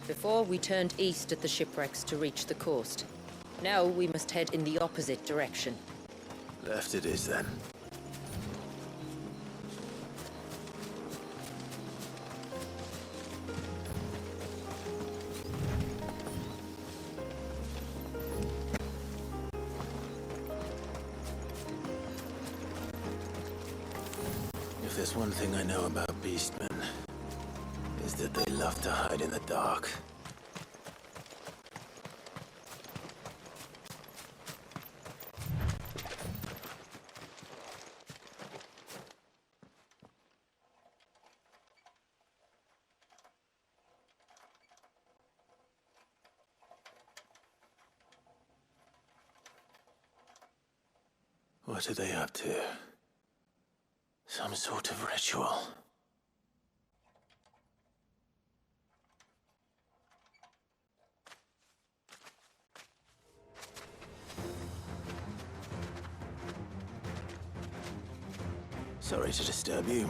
Before, we turned east at the shipwrecks to reach the coast. Now we must head in the opposite direction. Left it is, then. If there's one thing I know about beastmen, is that they love to hide in the dark. What are they up to? Some sort of ritual. Sorry to disturb you.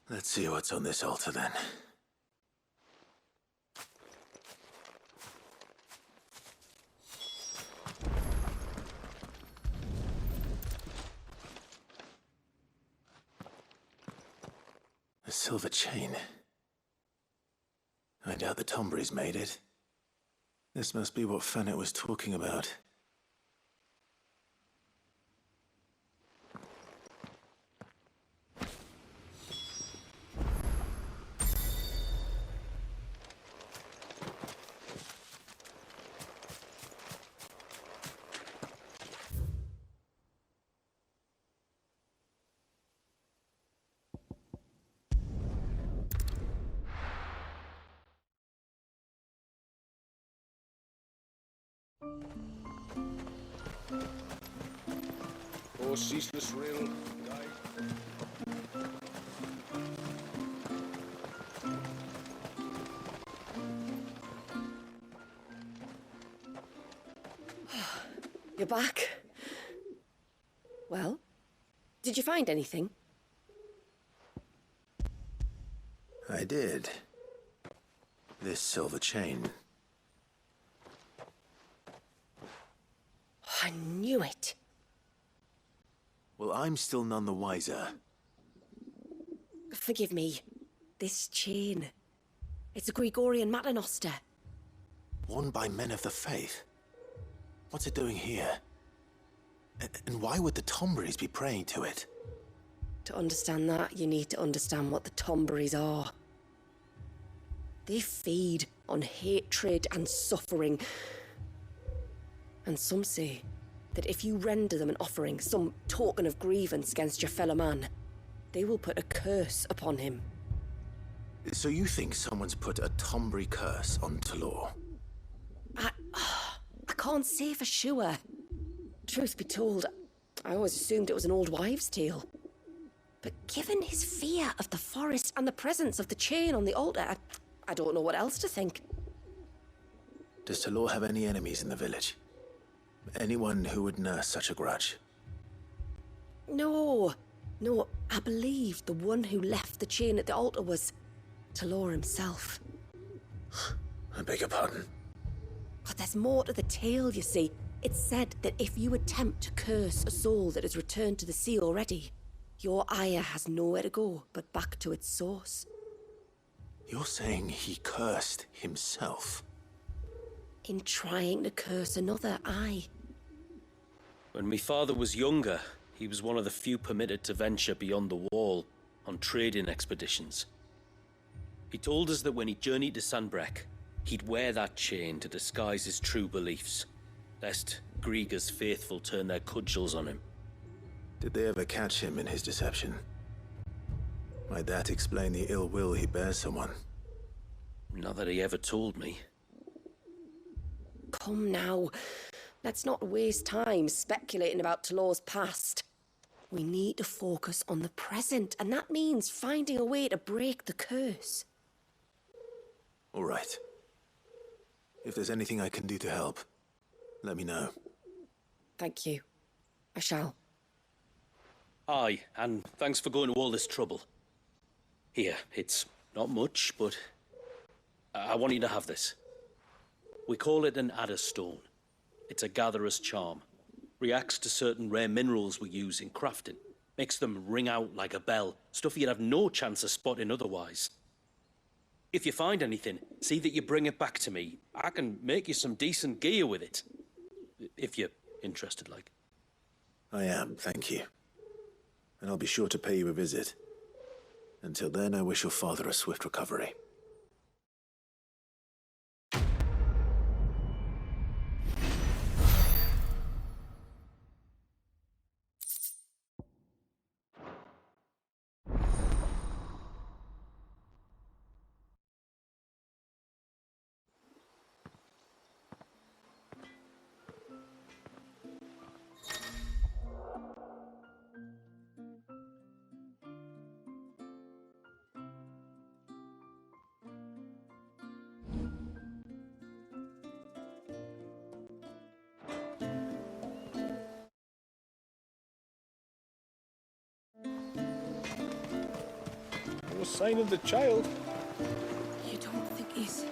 Let's see what's on this altar, then. A silver chain. I doubt the TONBERRY's made it. This must be what Fanet was talking about. Oh, ceaseless rail, You're back. Well, did you find anything? I did. This silver chain. I knew it. Well, I'm still none the wiser. Forgive me. This chain. It's a Gregorian Maternoster. Worn by men of the faith. What's it doing here? And why would the TONBERRYs be praying to it? To understand that, you need to understand what the TONBERRYs are. They feed on hatred and suffering. And some say that if you render them an offering, some token of grievance against your fellow man, they will put a curse upon him. So you think someone's put a TONBERRY curse on Talor? I can't say for sure. Truth be told, I always assumed it was an old wives' tale. But given his fear of the forest and the presence of the chain on the altar, I don't know what else to think. Does Talor have any enemies in the village? Anyone who would nurse such a grudge? No, I believe the one who left the chain at the altar was Talor himself. I beg your pardon? But there's more to the tale, you see. It's said that if you attempt to curse a soul that has returned to the sea already, Your ire has nowhere to go but back to its source. You're saying he cursed himself? In trying to curse another, aye. When my father was younger, he was one of the few permitted to venture beyond the wall on trading expeditions. He told us that when he journeyed to Sanbreque, he'd wear that chain to disguise his true beliefs, lest Grieger's faithful turn their cudgels on him. Did they ever catch him in his deception? Might that explain the ill will he bears someone? Not that he ever told me. Come now. Let's not waste time speculating about Talor's past. We need to focus on the present, and that means finding a way to break the curse. All right. If there's anything I can do to help, let me know. Thank you. I shall. Aye, and thanks for going to all this trouble. Here, it's not much, but I want you to have this. We call it an adder stone. It's a gatherer's charm. Reacts to certain rare minerals we use in crafting. Makes them ring out like a bell, stuff you'd have no chance of spotting otherwise. If you find anything, see that you bring it back to me. I can make you some decent gear with it. If you're interested, like. I am, thank you. And I'll be sure to pay you a visit. Until then, I wish your father a swift recovery. No sign of the child. You don't think he's...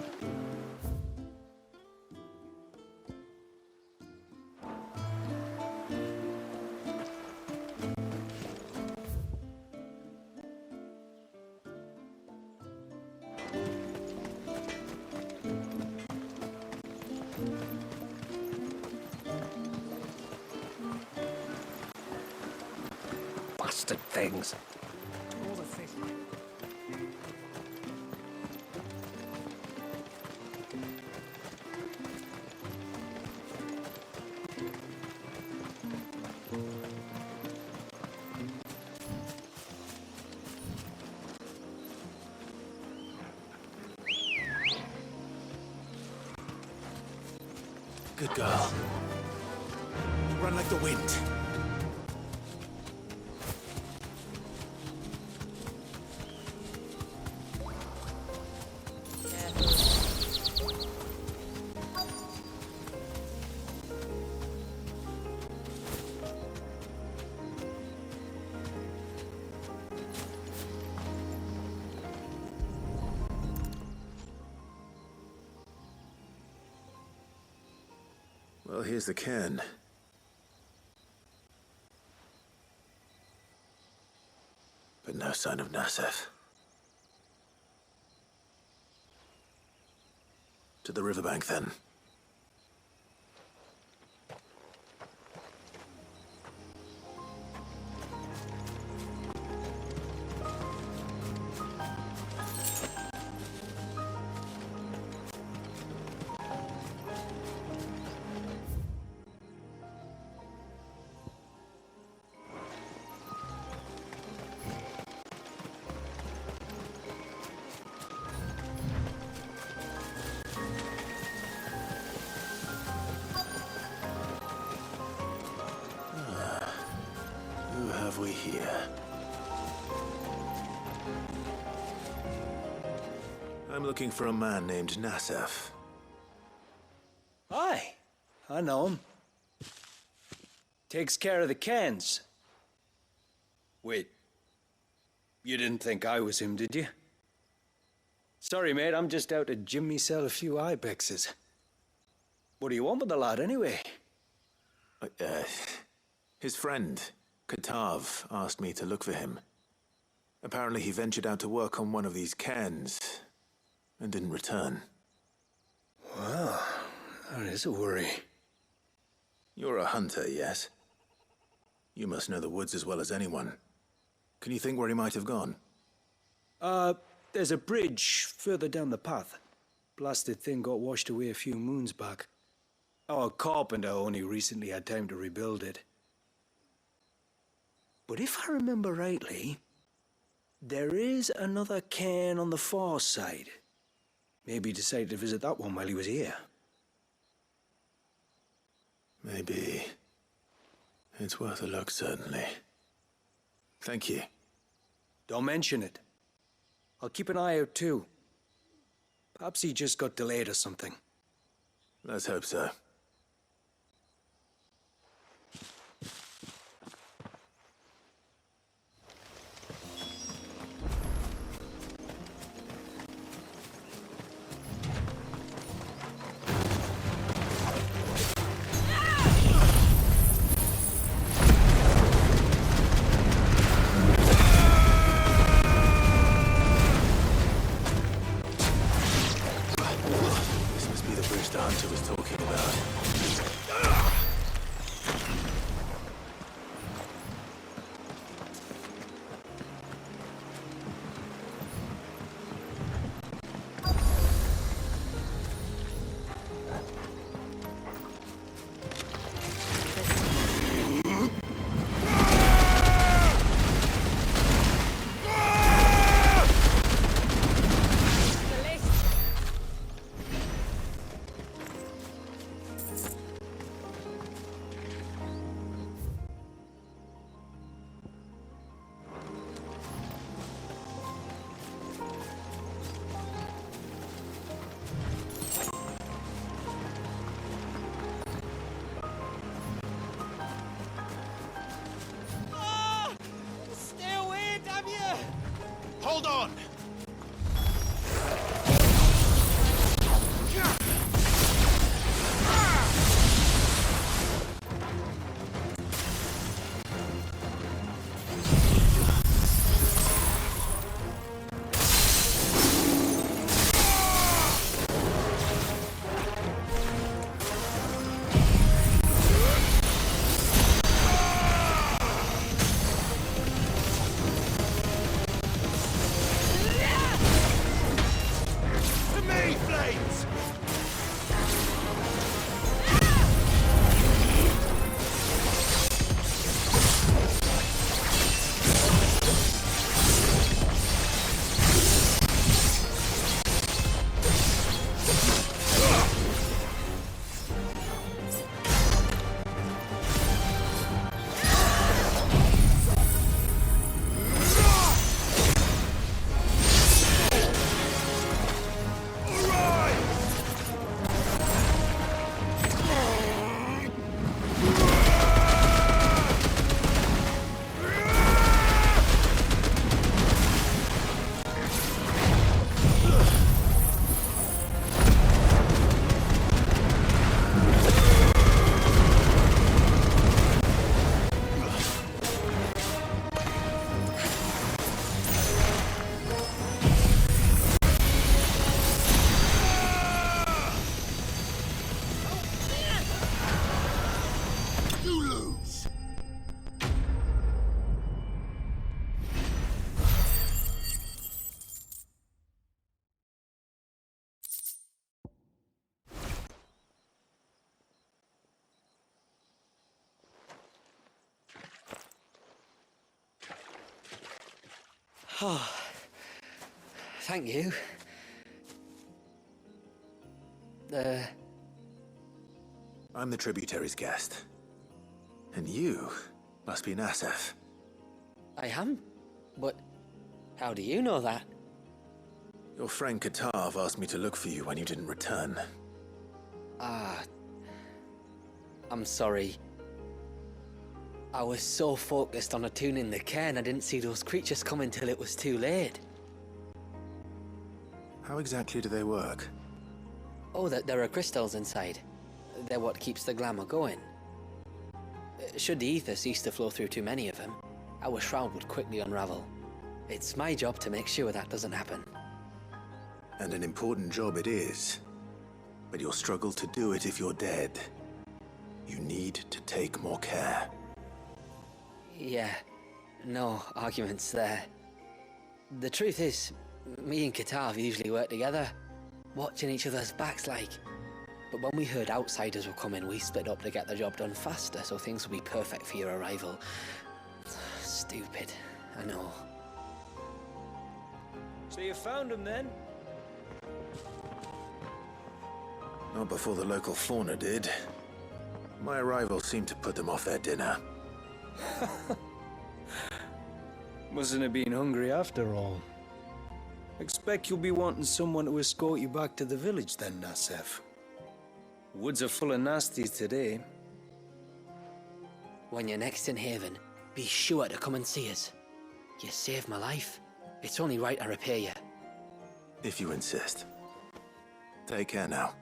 Bastard things. Good girl. Run like the wind. Well, here's the cairn. But no sign of Nassef. To the riverbank, then. Who have we here? I'm looking for a man named Nassef. Aye, I know him. Takes care of the cans. Wait, you didn't think I was him, did you? Sorry, mate, I'm just out to gym myself a few ibexes. What do you want with the lad, anyway? His friend. Katav asked me to look for him. Apparently he ventured out to work on one of these cairns and didn't return. Well, that is a worry. You're a hunter, yes? You must know the woods as well as anyone. Can you think where he might have gone? There's a bridge further down the path. Blasted thing got washed away a few moons back. Our carpenter only recently had time to rebuild it. But if I remember rightly, there is another cairn on the far side. Maybe he decided to visit that one while he was here. Maybe. It's worth a look, certainly. Thank you. Don't mention it. I'll keep an eye out too. Perhaps he just got delayed or something. Let's hope so. This must be the bridge the hunter was talking about. Hold on! Oh, thank you. I'm the tributary's guest. And you must be Nassef. I am? But how do you know that? Your friend Katav asked me to look for you when you didn't return. Ah, I'm sorry. I was so focused on attuning the cairn, I didn't see those creatures come until it was too late. How exactly do they work? Oh, there are crystals inside. They're what keeps the glamour going. Should the ether cease to flow through too many of them, our shroud would quickly unravel. It's my job to make sure that doesn't happen. And an important job it is. But you'll struggle to do it if you're dead. You need to take more care. Yeah, no arguments there. The truth is, me and Katav usually work together, watching each other's backs like. But when we heard outsiders were coming, we split up to get the job done faster, so things will be perfect for your arrival. Stupid, I know. So you found him then? Not before the local fauna did. My arrival seemed to put them off their dinner. Mustn't have been hungry after all. Expect you'll be wanting someone to escort you back to the village then, Nasef. Woods are full of nasties today. When you're next in Haven, be sure to come and see us. You saved my life. It's only right I repay you. If you insist. Take care now.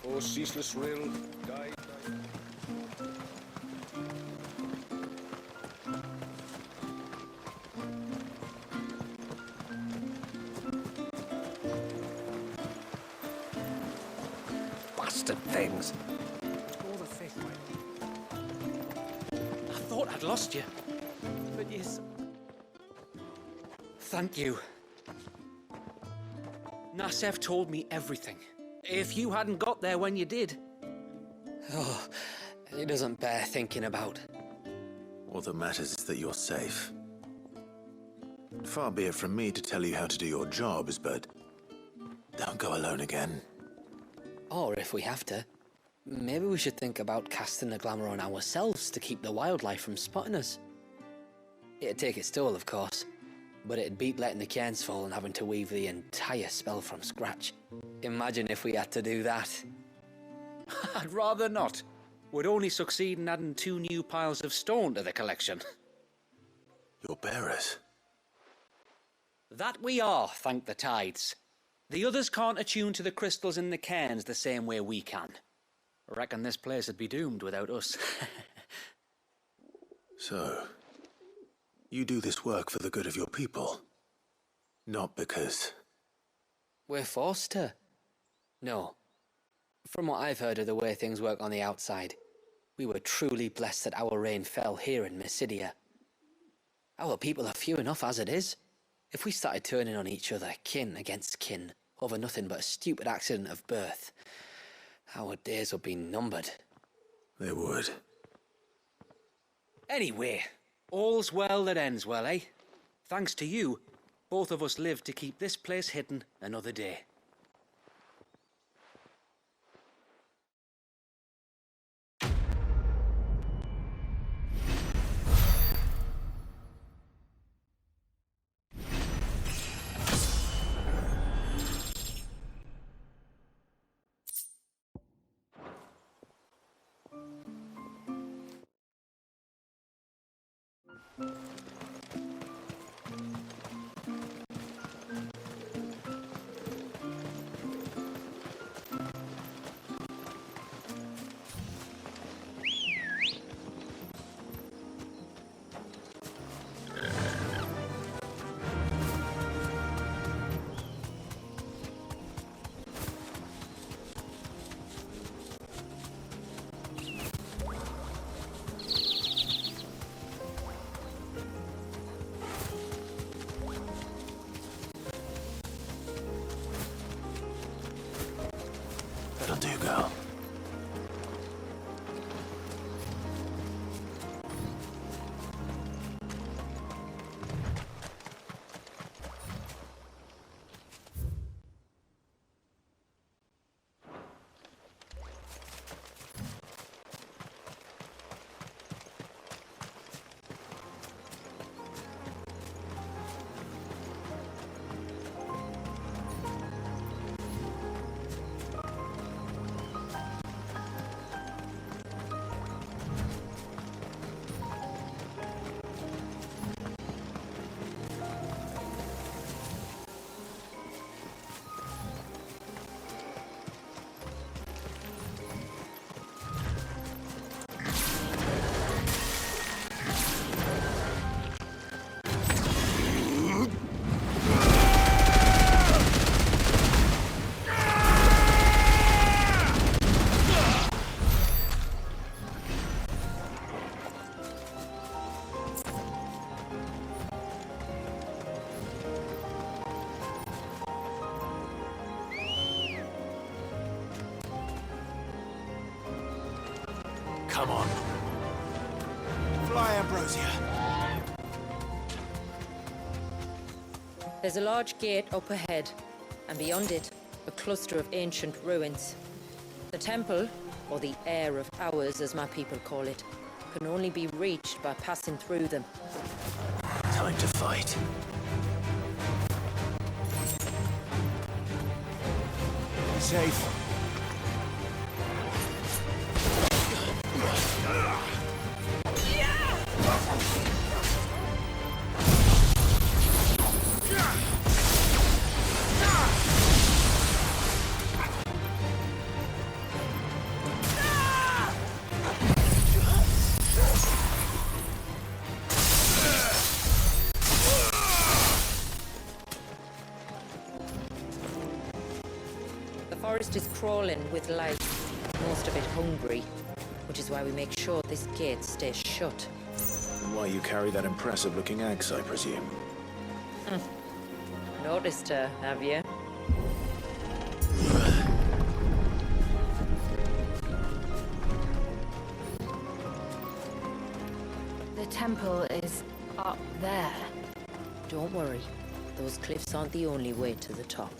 Oh, ceaseless rail, guide. Bastard things. Go the thick way. I thought I'd lost you. But yes. Thank you. Nasef told me everything. If you hadn't got there when you did. Oh, it doesn't bear thinking about. All that matters is that you're safe. Far be it from me to tell you how to do your jobs, but don't go alone again. Or if we have to, maybe we should think about casting the glamour on ourselves to keep the wildlife from spotting us. It'd take its toll, of course, but it'd beat letting the cairns fall and having to weave the entire spell from scratch. Imagine if we had to do that. I'd rather not. Would only succeed in adding 2 new piles of stone to the collection. Your bearers. That we are, thank the tides. The others can't attune to the crystals in the cairns the same way we can. I reckon this place would be doomed without us. So, you do this work for the good of your people? Not because... We're forced to. No. From what I've heard of the way things work on the outside, we were truly blessed that our rain fell here in Mysidia. Our people are few enough as it is. If we started turning on each other, kin against kin, over nothing but a stupid accident of birth, our days would be numbered. They would. Anyway, all's well that ends well, eh? Thanks to you, both of us lived to keep this place hidden another day. Come on. Fly, Ambrosia. There's a large gate up ahead, and beyond it, a cluster of ancient ruins. The temple, or the Heir of Hours as my people call it, can only be reached by passing through them. Time to fight. Safe. The forest is crawling with life, most of it hungry, which is why we make sure this gate stays shut. And why you carry that impressive-looking axe, I presume. Noticed her, have you? The temple is up there. Don't worry, those cliffs aren't the only way to the top.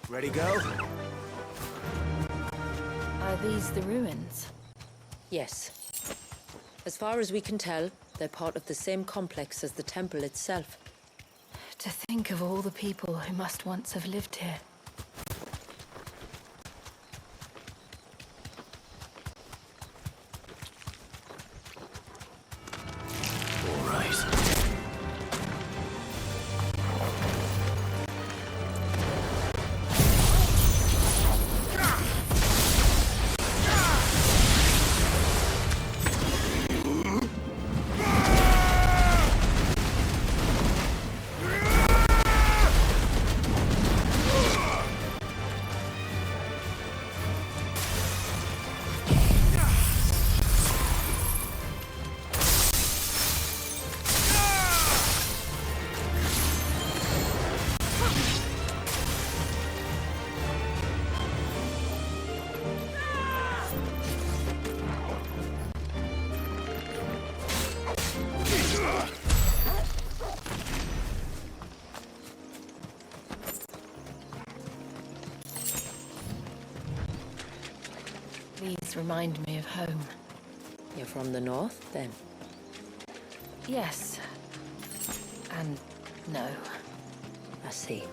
Ready, go? Are these the ruins? Yes. As far as we can tell, they're part of the same complex as the temple itself. To think of all the people who must once have lived here. All right. These remind me of home. You're from the north, then? Yes. And no. I see.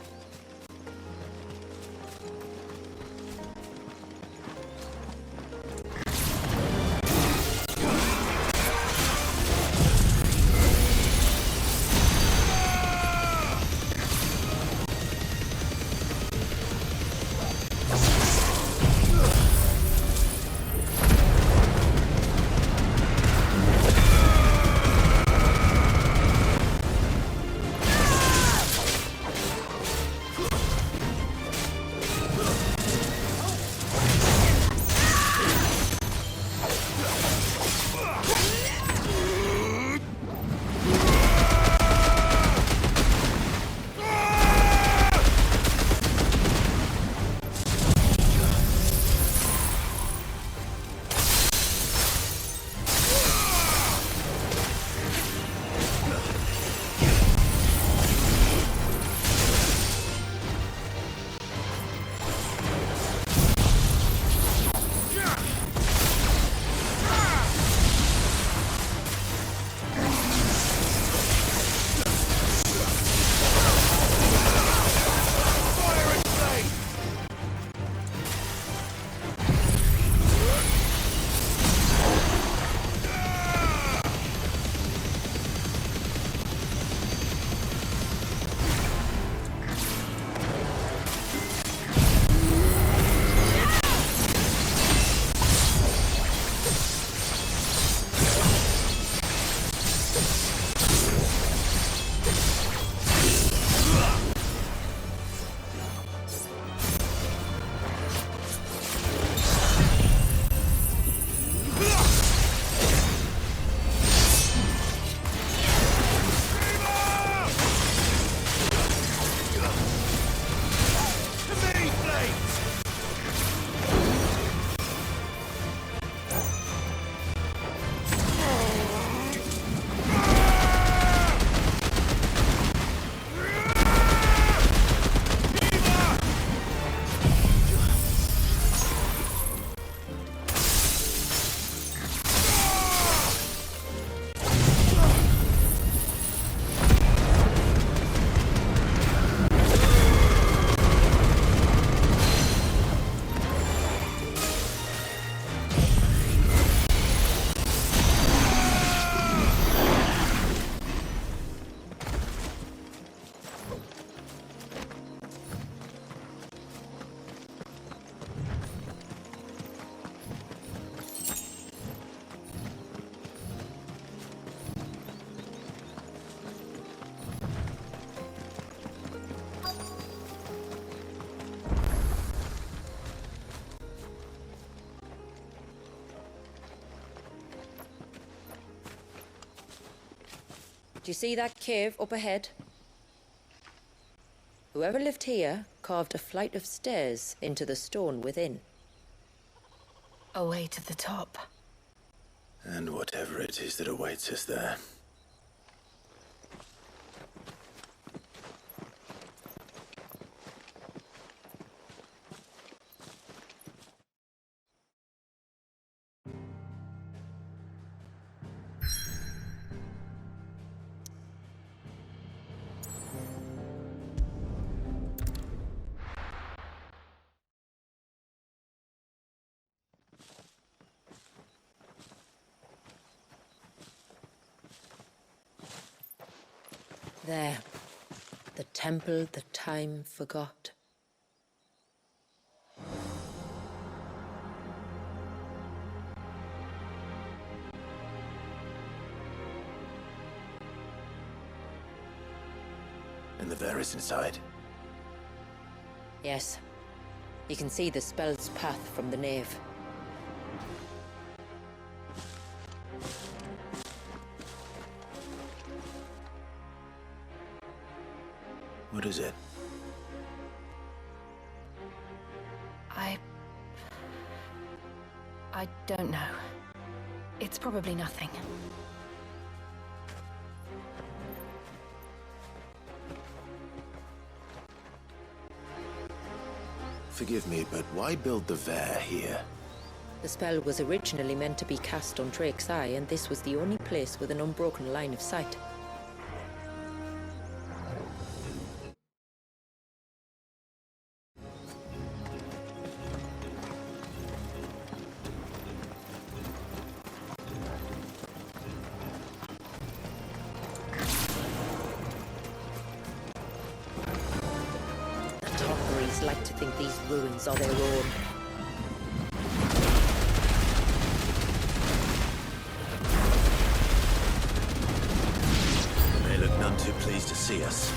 Do you see that cave up ahead? Whoever lived here carved a flight of stairs into the stone within. A way to the top. And whatever it is that awaits us there. There. The temple that time forgot. And the Varys inside. Yes. You can see the spell's path from the nave. What is it? I don't know. It's probably nothing. Forgive me, but why build the Vare here? The spell was originally meant to be cast on Drake's Eye, and this was the only place with an unbroken line of sight. The Tonberrys like to think these ruins are their own. They look none too pleased to see us.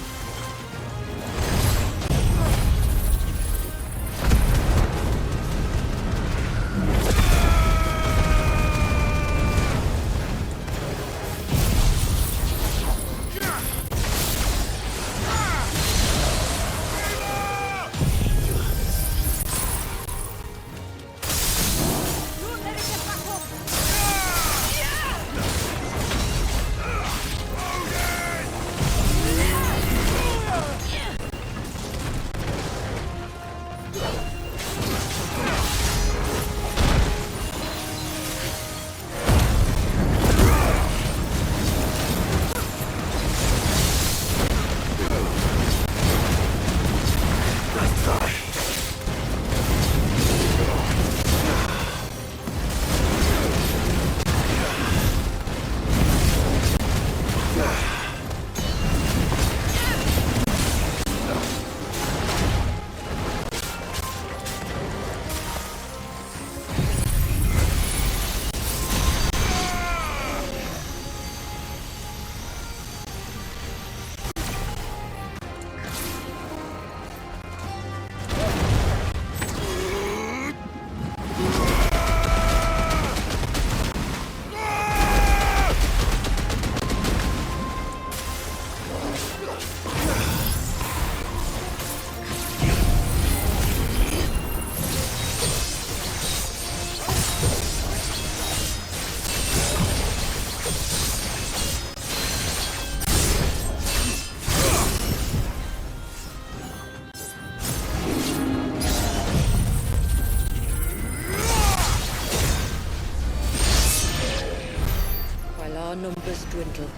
Our numbers dwindle,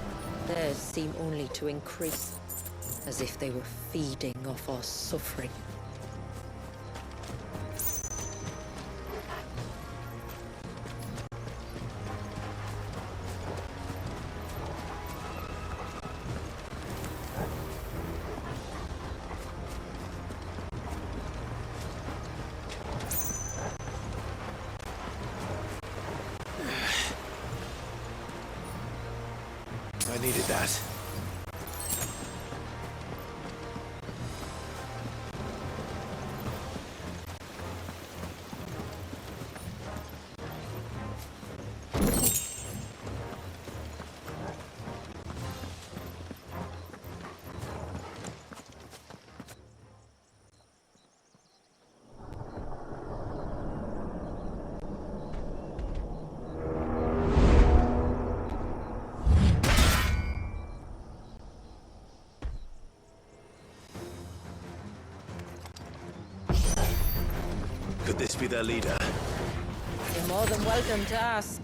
theirs seem only to increase, as if they were feeding off our suffering. I needed that. this be their leader? You're more than welcome to ask.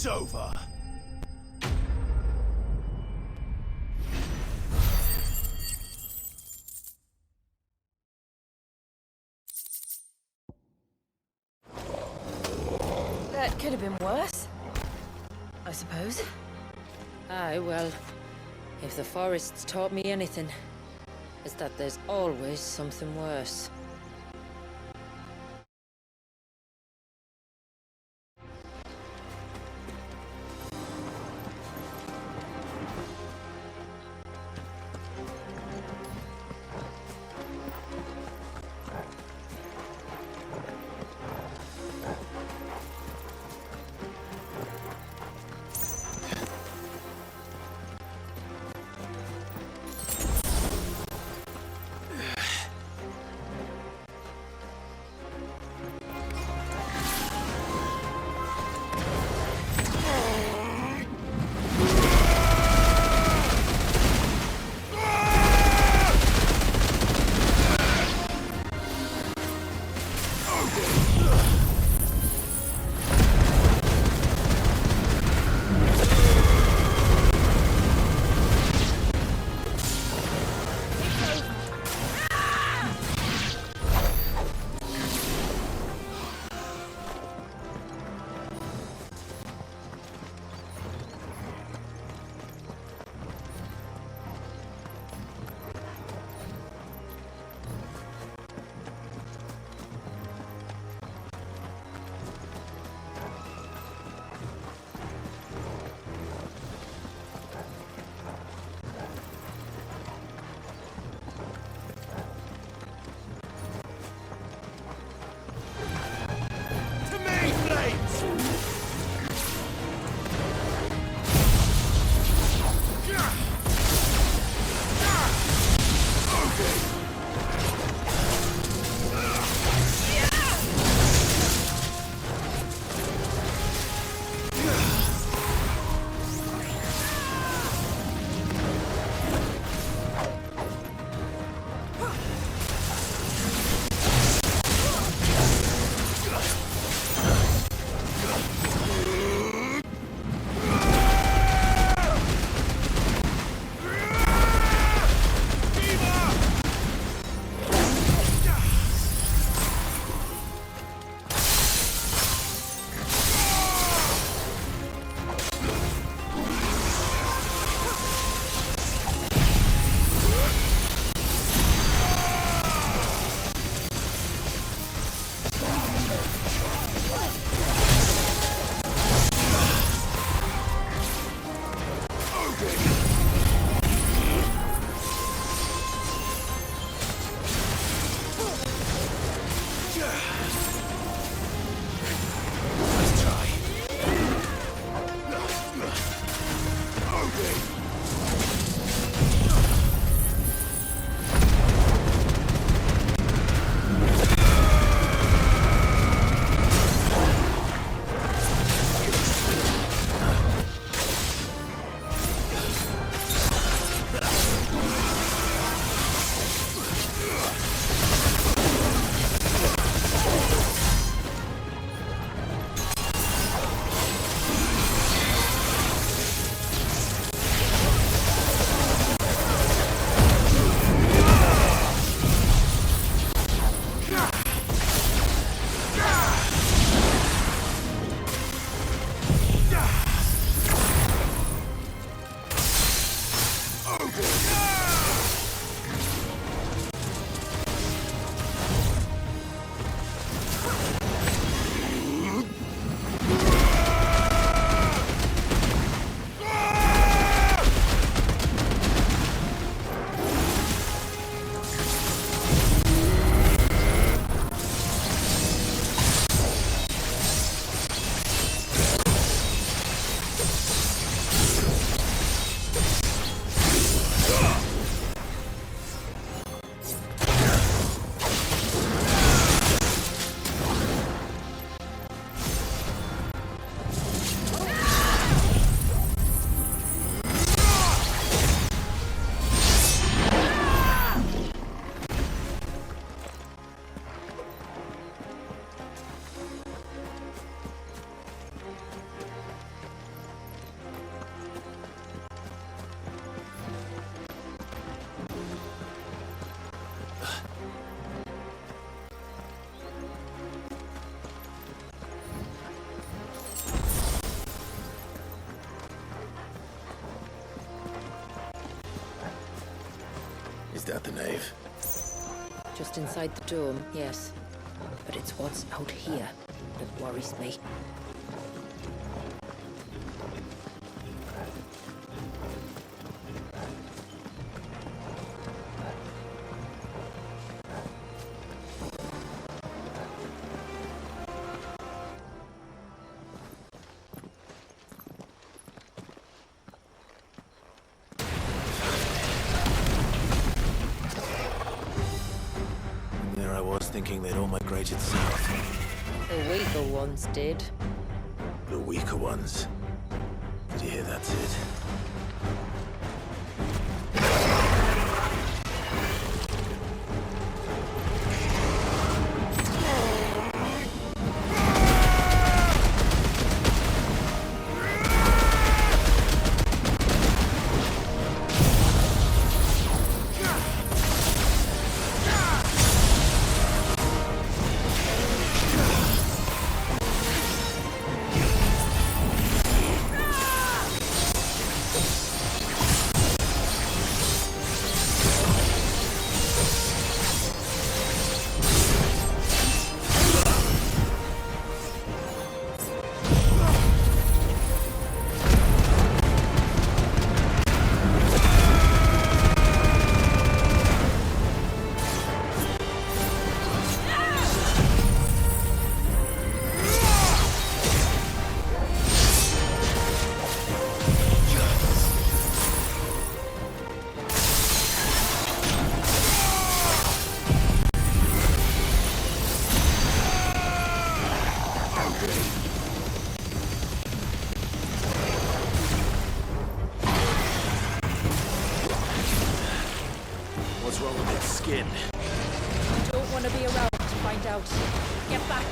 It's over. That could have been worse, I suppose. Aye, well, if the forest's taught me anything, it's that there's always something worse. cleansed out the nave. Just inside the dome, yes. But it's what's out here that worries me. There I was thinking they'd all migrated south. The weaker ones did. The weaker ones. Did you hear that, Sid? What's wrong with its skin? You don't want to be around to find out. Get back!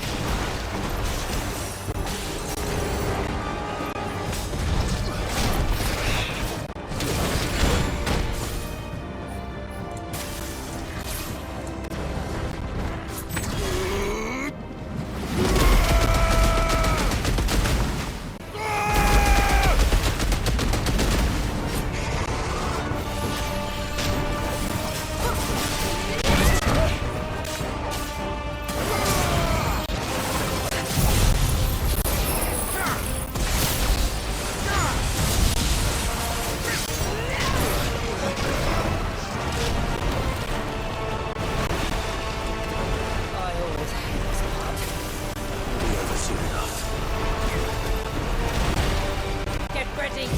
I always hate this part. Be over soon enough. Get ready!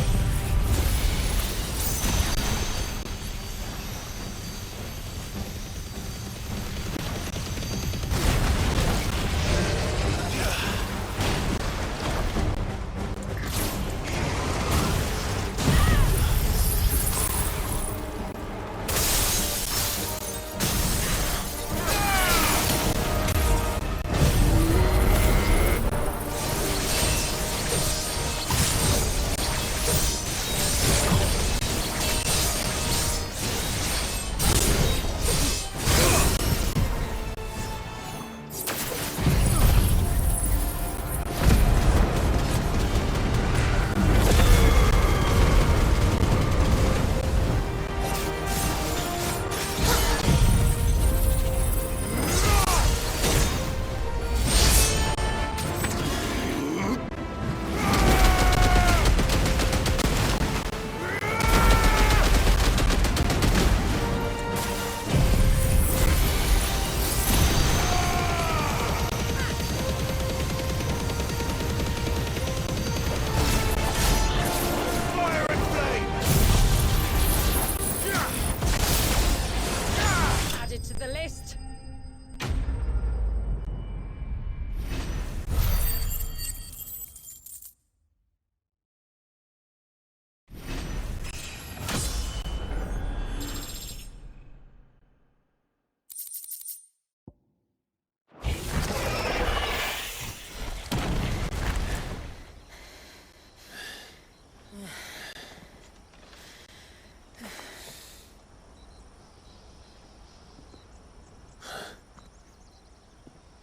Add it to the list.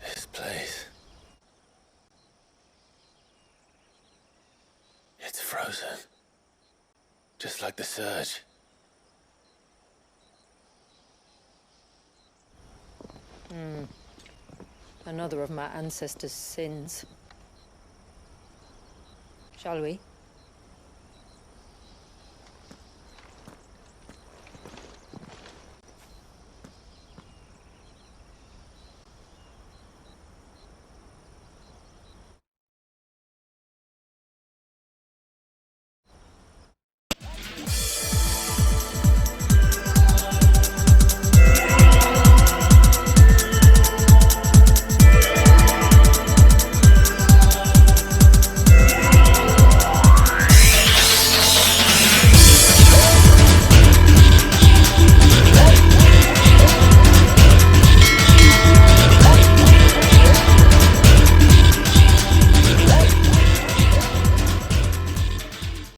This place. It's frozen. Just like the surge. Another of my ancestors' sins. Shall we?